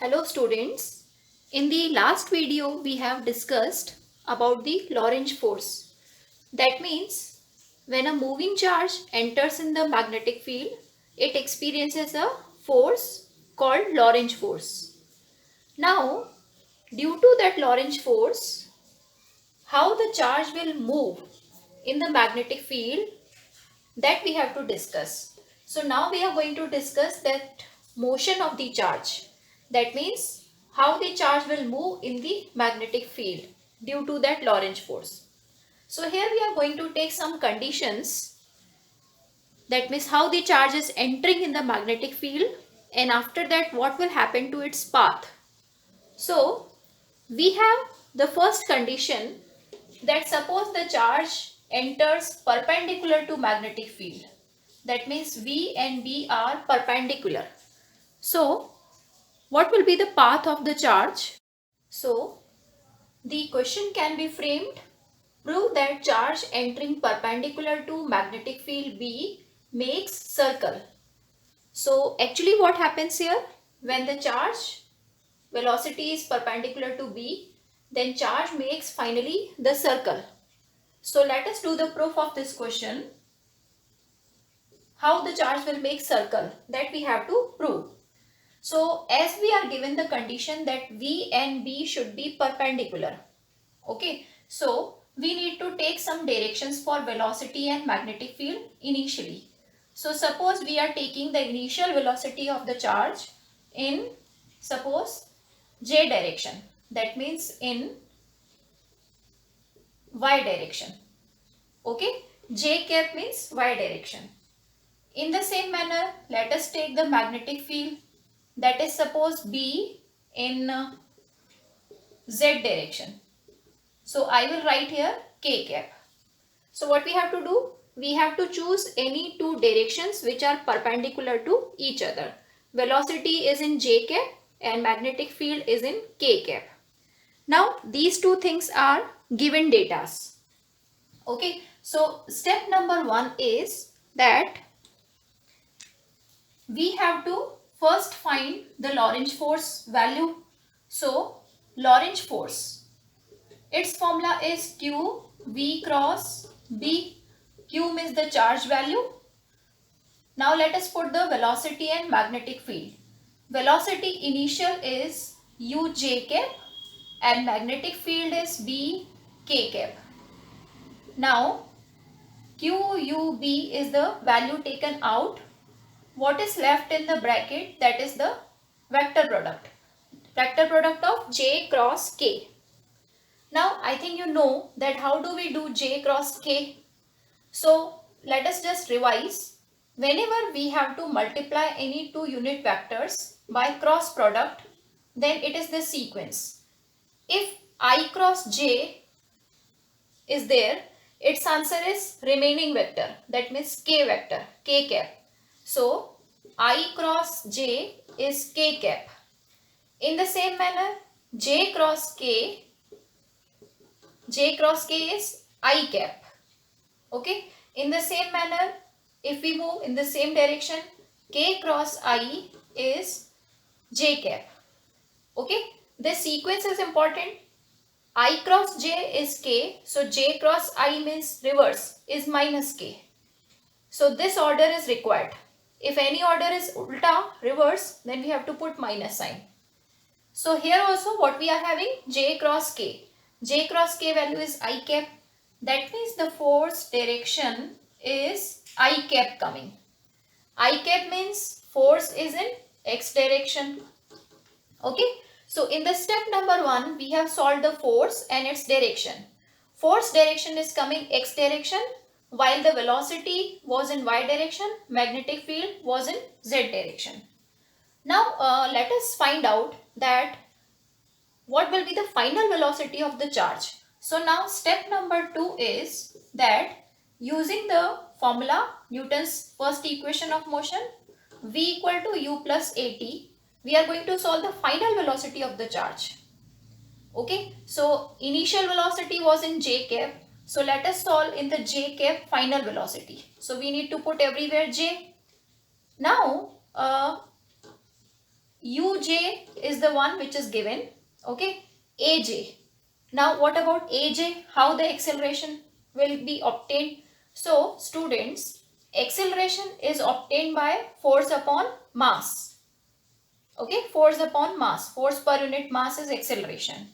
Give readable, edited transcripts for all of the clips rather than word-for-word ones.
Hello students. In the last video we have discussed about the Lorentz force. That means when a moving charge enters in the magnetic field, it experiences a force called Lorentz force. Now, due to that Lorentz force, how the charge will move in the magnetic field, that we have to discuss. So now we are going to discuss that motion of the charge. That means how the charge will move in the magnetic field due to that Lorentz force. So here we are going to take some conditions. That means how the charge is entering in the magnetic field, and after that what will happen to its path. So we have the first condition, that suppose the charge enters perpendicular to magnetic field. That means V and B are perpendicular. So what will be the path of the charge? So the question can be framed: prove that charge entering perpendicular to magnetic field B makes circle. So actually what happens here, when the charge velocity is perpendicular to B, then charge makes finally the circle. So let us do the proof of this question. How the charge will make circle, that we have to prove. So as we are given the condition that V and B should be perpendicular. Okay, so we need to take some directions for velocity and magnetic field initially. So suppose we are taking the initial velocity of the charge in, suppose, J direction. That means in Y direction. Okay, J cap means Y direction. In the same manner, let us take the magnetic field, that is suppose B in Z direction. So I will write here K cap. So what we have to do? We have to choose any two directions which are perpendicular to each other. Velocity is in J cap and magnetic field is in K cap. Now these two things are given datas. Okay, so step number 1 is that we have to first find the Lorentz force value. So Lorentz force, its formula is Q V cross B. Q means the charge value. Now let us put the velocity and magnetic field. Velocity initial is U J cap and magnetic field is B K cap. Now Q U B is the value taken out. What is left in the bracket, that is the vector product. Vector product of J cross K. Now I think you know that how do we do J cross K. So let us just revise. Whenever we have to multiply any two unit vectors by cross product, then it is this sequence. If I cross J is there, its answer is remaining vector, that means K vector, K cap. So I cross J is K cap. In the same manner, J cross K is I cap. Okay. In the same manner, if we move in the same direction, K cross I is J cap. Okay. This sequence is important. I cross J is K. So J cross I means reverse is minus K. So this order is required. If any order is ulta, reverse, then we have to put minus sign. So here also what we are having, J cross K. J cross K value is I cap. That means the force direction is I cap coming. I cap means force is in X direction. Okay. So in the step number 1, we have solved the force and its direction. Force direction is coming X direction, while the velocity was in Y direction, magnetic field was in Z direction. Now let us find out that what will be the final velocity of the charge. So now step number 2 is that using the formula, Newton's first equation of motion, V equal to U plus AT, we are going to solve the final velocity of the charge. Okay, so initial velocity was in J cap. So let us solve in the J cap final velocity. So we need to put everywhere J. Now uj is the one which is given. Okay, aj. Now what about aj? How the acceleration will be obtained? So students, acceleration is obtained by force upon mass. Okay, force upon mass, force per unit mass is acceleration.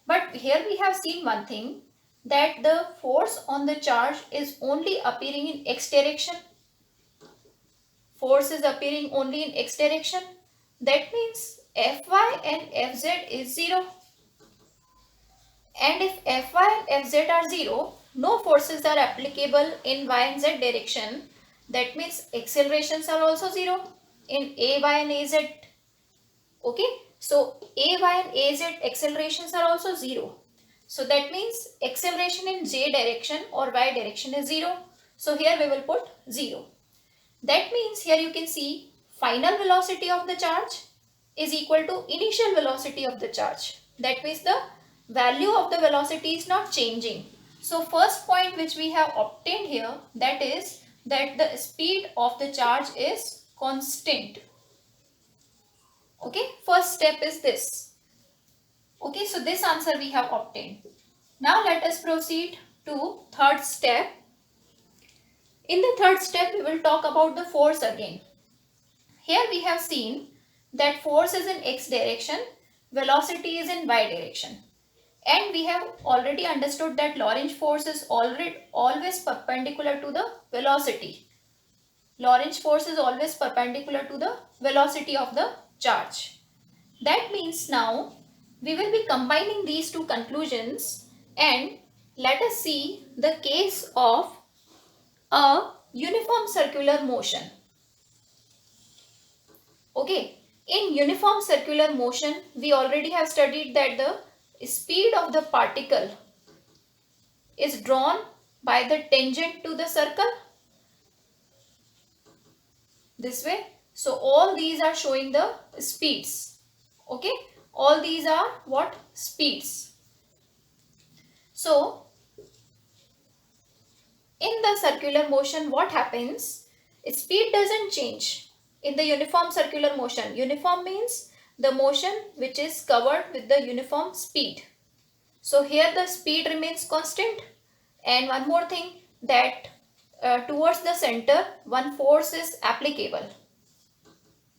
But here we have seen one thing, that the force on the charge is only appearing in x direction. Force is appearing only in x direction. That means Fy and Fz is 0. And if Fy and Fz are 0, no forces are applicable in y and z direction. That means accelerations are also 0 in Ay and Az. Okay, so Ay and Az accelerations are also 0. So that means acceleration in z direction or y direction is 0. So here we will put 0. That means here you can see final velocity of the charge is equal to initial velocity of the charge. That means the value of the velocity is not changing. So first point which we have obtained here, that is that the speed of the charge is constant. Okay, first step is this. Okay, so this answer we have obtained. Now let us proceed to third step. In the third step, we will talk about the force again. Here we have seen that force is in x direction, velocity is in y direction. And we have already understood that Lorentz force is always perpendicular to the velocity. Lorentz force is always perpendicular to the velocity of the charge. That means now we will be combining these two conclusions, and let us see the case of a uniform circular motion. Okay, in uniform circular motion, we already have studied that the speed of the particle is drawn by the tangent to the circle. This way. So all these are showing the speeds. Okay, all these are what? Speeds. So in the circular motion, what happens? Speed doesn't change. In the uniform circular motion, uniform means the motion which is covered with the uniform speed. So here the speed remains constant, and one more thing, that towards the center one force is applicable.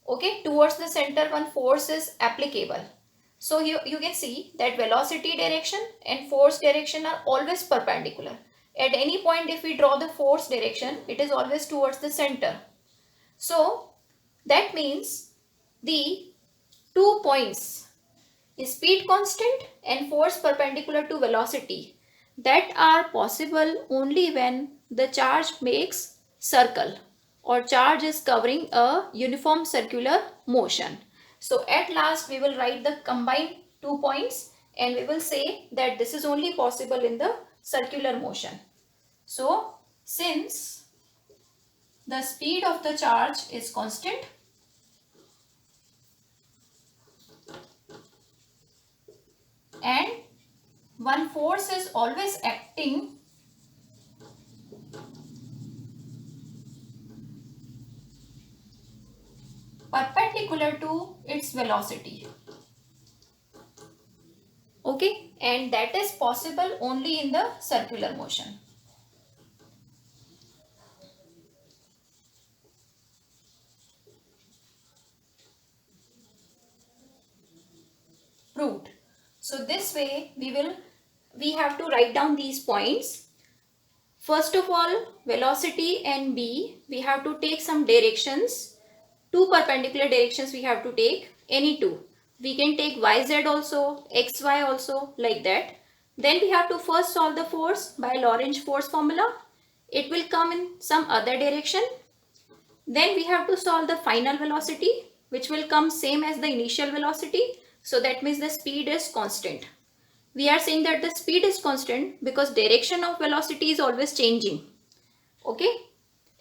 Okay, towards the center one force is applicable. So you can see that velocity direction and force direction are always perpendicular. At any point if we draw the force direction, it is always towards the center. So that means the 2 points, speed constant and force perpendicular to velocity, that are possible only when the charge makes circle or charge is covering a uniform circular motion. So at last we will write the combined 2 points, and we will say that this is only possible in the circular motion. So since the speed of the charge is constant, and one force is always acting perpendicular to its velocity. Okay, and that is possible only in the circular motion. Proved. So this way we have to write down these points. First of all, velocity and b, we have to take some directions. Two perpendicular directions we have to take, any two. We can take yz also, xy also, like that. Then we have to first solve the force by Lorentz force formula. It will come in some other direction. Then we have to solve the final velocity, which will come same as the initial velocity. So that means the speed is constant. We are saying that the speed is constant because direction of velocity is always changing. Okay,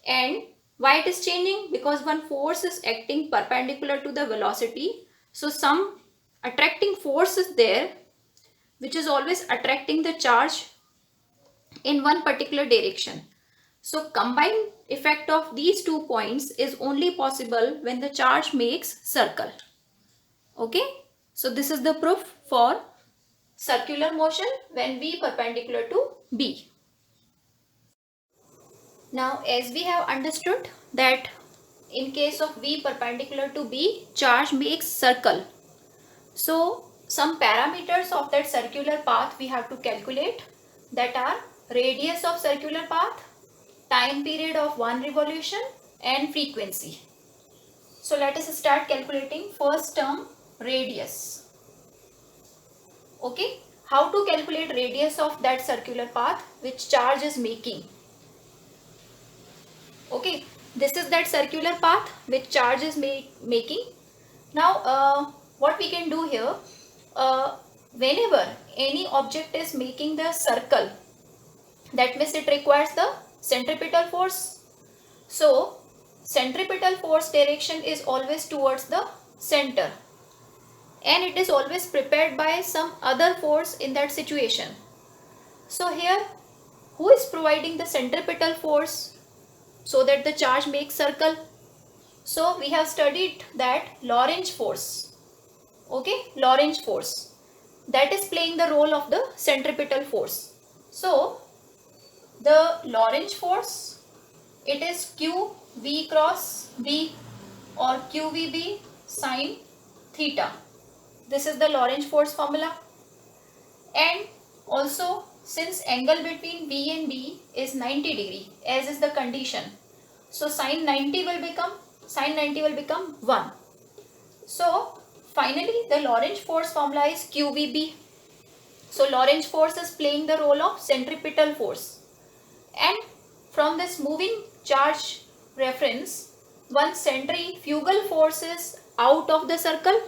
and why it is changing? Because one force is acting perpendicular to the velocity. So some attracting force is there, which is always attracting the charge in one particular direction. So combined effect of these 2 points is only possible when the charge makes circle. Okay, so this is the proof for circular motion when V perpendicular to B. Now as we have understood that in case of V perpendicular to B, charge makes circle. So some parameters of that circular path we have to calculate, that are radius of circular path, time period of one revolution and frequency. So let us start calculating first term, radius. Okay, how to calculate radius of that circular path which charge is making. Okay, this is that circular path which charge is making. Now what we can do here, whenever any object is making the circle, that means it requires the centripetal force. So centripetal force direction is always towards the center, and it is always prepared by some other force in that situation. So here, who is providing the centripetal force so that the charge makes circle? So we have studied that Lorentz force. Okay, Lorentz force, that is playing the role of the centripetal force. So the Lorentz force, it is Q V cross B or QVB sine theta. This is the Lorentz force formula. And also, since angle between V and B is 90 degree, as is the condition, so sine 90 will become 1. So finally the Lorentz force formula is QVB. So Lorentz force is playing the role of centripetal force, and from this moving charge reference, one centrifugal force is out of the circle,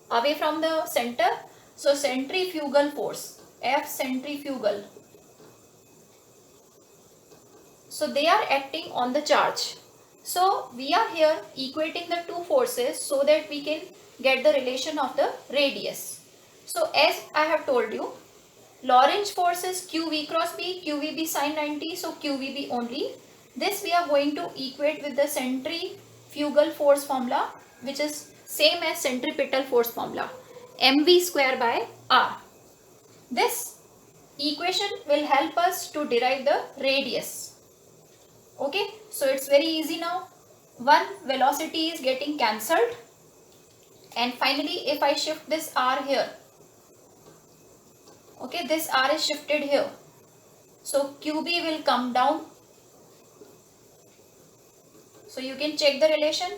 away from the center. So centrifugal force, F centrifugal, so they are acting on the charge. So we are here equating the two forces so that we can get the relation of the radius. So as I have told you, Lorentz force is QV cross B, QVB sine 90, so QVB only. This we are going to equate with the centrifugal force formula, which is same as centripetal force formula, mv square by r. This equation will help us to derive the radius. Okay, so it's very easy now. One velocity is getting cancelled, and finally if I shift this r here, okay, this r is shifted here, so QB will come down. So you can check the relation.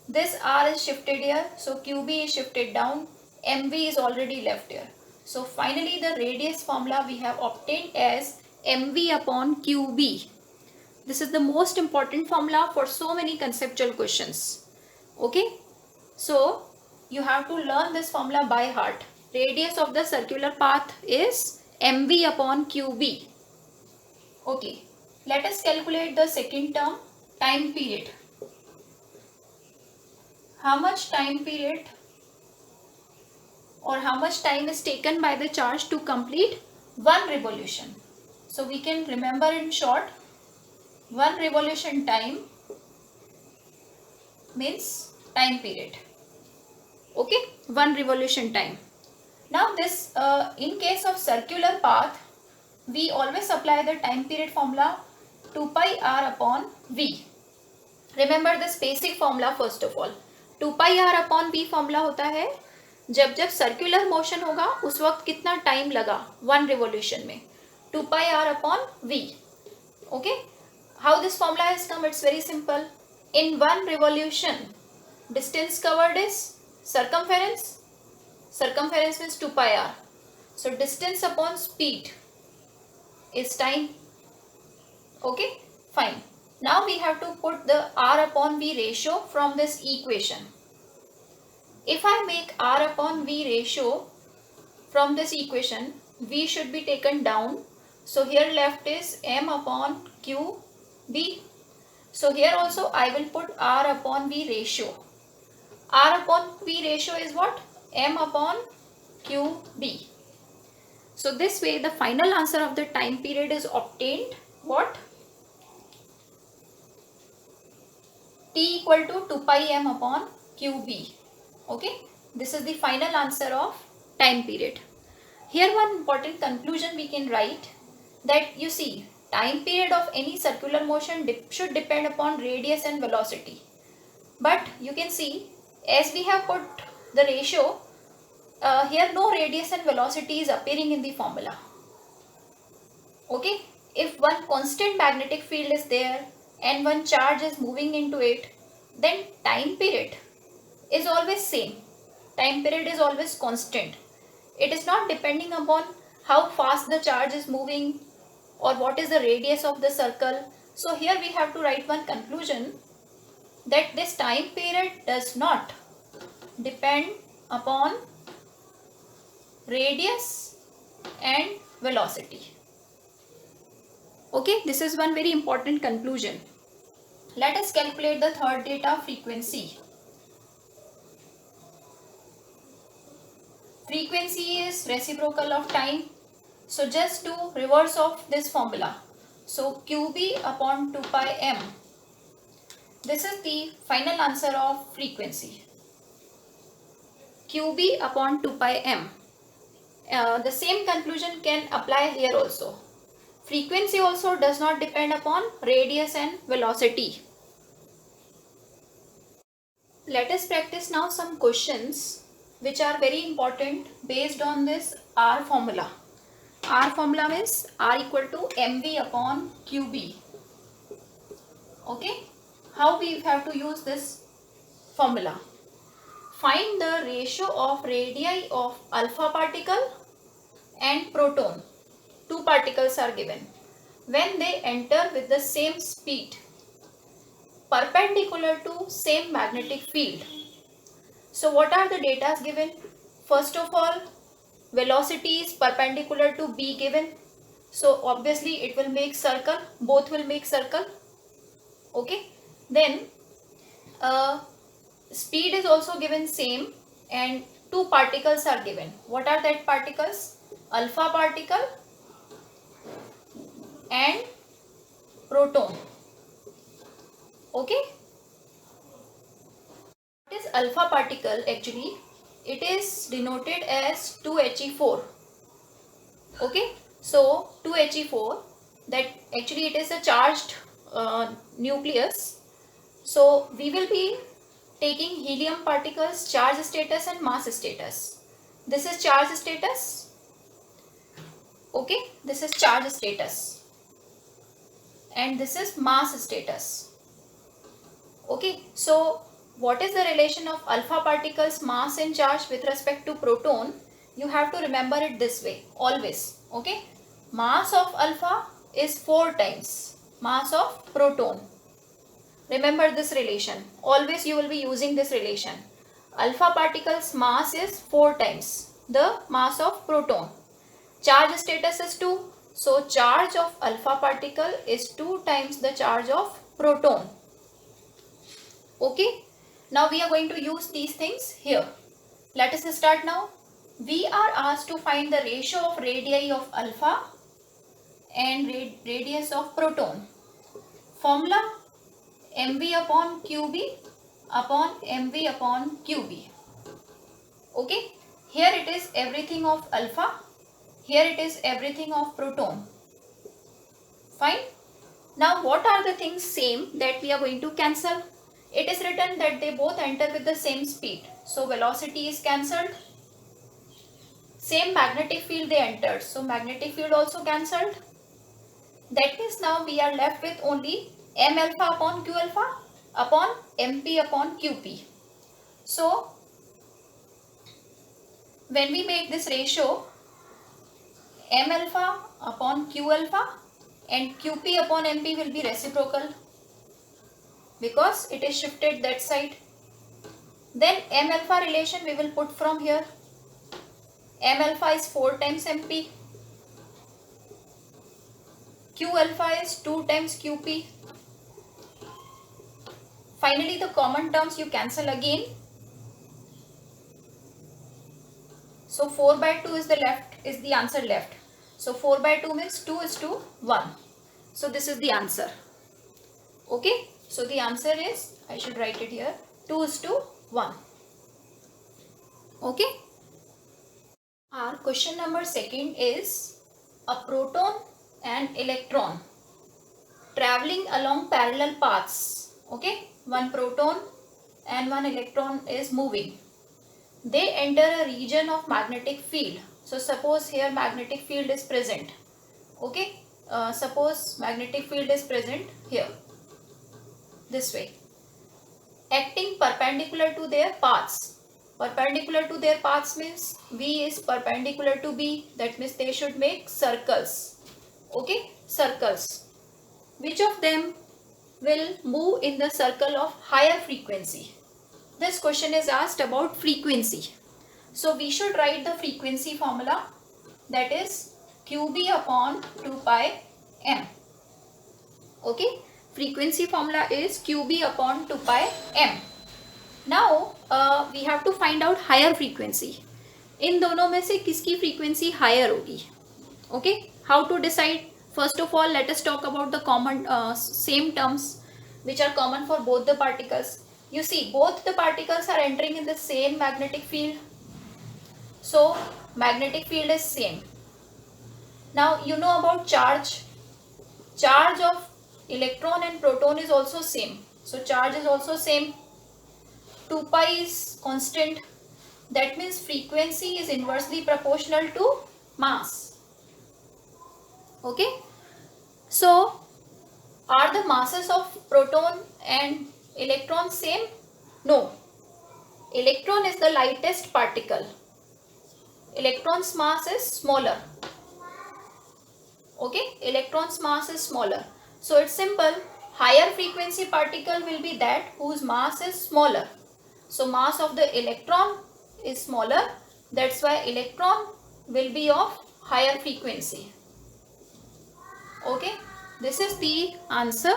This r is shifted here, so QB is shifted down, MV is already left here. So finally the radius formula we have obtained as MV upon QB. This is the most important formula for so many conceptual questions. Okay, so you have to learn this formula by heart. Radius of the circular path is MV upon QB. Okay, let us calculate the second term, time period. How much time period or how much time is taken by the charge to complete one revolution? So we can remember in short, one revolution time means time period. Okay, one revolution time. Now this in case of circular path, we always apply the time period formula 2 pi r upon v. Remember this basic formula first of all. 2 pi r upon v formula होता है जब जब circular motion होगा उस वक्त कितना time लगा one revolution में, 2 pi r upon v. Okay, how this formula has come? It's very simple. In one revolution, distance covered is circumference. Circumference means 2 pi r. So distance upon speed is time. Okay, fine. Now we have to put the r upon v ratio from this equation. If I make r upon v ratio from this equation, v should be taken down. So here left is m upon q b. So here also I will put r upon v ratio. R upon v ratio is what? M upon q b. So this way the final answer of the time period is obtained. What? T equal to 2 pi m upon qb. Okay. This is the final answer of time period. Here one important conclusion we can write, that you see, time period of any circular motion should depend upon radius and velocity. But you can see, as we have put the ratio, here no radius and velocity is appearing in the formula. Okay, if one constant magnetic field is there and one charge is moving into it, then time period is always same. Time period is always constant. It is not depending upon how fast the charge is moving or what is the radius of the circle. So here we have to write one conclusion, that this time period does not depend upon radius and velocity. Okay, this is one very important conclusion. Let us calculate the third data, frequency. Frequency is reciprocal of time. So just do reverse of this formula. So QB upon 2 pi m. This is the final answer of frequency. QB upon 2 pi m. The same conclusion can apply here also. Frequency also does not depend upon radius and velocity. Let us practice now some questions which are very important based on this R formula. R formula means R equal to mv upon qb. Okay, how we have to use this formula? Find the ratio of radii of alpha particle and proton. Two particles are given. When they enter with the same speed, perpendicular to same magnetic field. So what are the data given? First of all, velocity is perpendicular to b given. So obviously it will make circle. Both will make circle. Okay. Then speed is also given same and two particles are given. What are that particles? Alpha particle and proton. Okay. What is alpha particle actually? It is denoted as 2He4. Okay. So 2He4, that actually it is a charged nucleus. So we will be taking helium particles, charge status and mass status. This is charge status. Okay, this is charge status. And this is mass status. Okay, so what is the relation of alpha particles, mass and charge with respect to proton? You have to remember it this way, always. Okay, mass of alpha is 4 times mass of proton. Remember this relation. Always you will be using this relation. Alpha particles mass is 4 times the mass of proton. Charge status is 2. So charge of alpha particle is 2 times the charge of proton. Okay. Now we are going to use these things here. Let us start now. We are asked to find the ratio of radii of alpha and radius of proton. Formula mv upon qb upon mv upon qb. Okay. Here it is everything of alpha. Here it is everything of proton. Fine. Now what are the things same that we are going to cancel? It is written that they both enter with the same speed. So velocity is cancelled. Same magnetic field they entered. So magnetic field also cancelled. That means now we are left with only m alpha upon q alpha upon mp upon qp. So when we make this ratio, m alpha upon q alpha and qp upon mp will be reciprocal because it is shifted that side. Then m alpha relation we will put from here. M alpha is 4 times mp. Q alpha is 2 times qp. Finally the common terms you cancel again. So 4 by 2 is the answer left. So 4 by 2 means 2 is to 1. So this is the answer. Okay. So the answer is, I should write it here, 2 is to 1. Okay. Our question number second is a proton and electron traveling along parallel paths. Okay, one proton and one electron is moving. They enter a region of magnetic field. So suppose here magnetic field is present. Okay, suppose magnetic field is present here, this way, acting perpendicular to their paths. Perpendicular to their paths means V is perpendicular to B, that means they should make circles. Okay, circles. Which of them will move in the circle of higher frequency? This question is asked about frequency. So we should write the frequency formula, that is QB upon 2 pi m. Okay, frequency formula is QB upon 2 pi m. Now we have to find out higher frequency. इन दोनों में से किसकी frequency higher होगी? Okay, how to decide? First of all, let us talk about the common same terms which are common for both the particles. You see, both the particles are entering in the same magnetic field. So magnetic field is same. Now you know about charge. Charge of electron and proton is also same. So charge is also same. 2 pi is constant. That means frequency is inversely proportional to mass. Okay. So are the masses of proton and electron same? No. Electron is the lightest particle. Electron's mass is smaller. Okay, electron's mass is smaller. So it's simple. Higher frequency particle will be that whose mass is smaller. So mass of the electron is smaller. That's why electron will be of higher frequency. Okay, this is the answer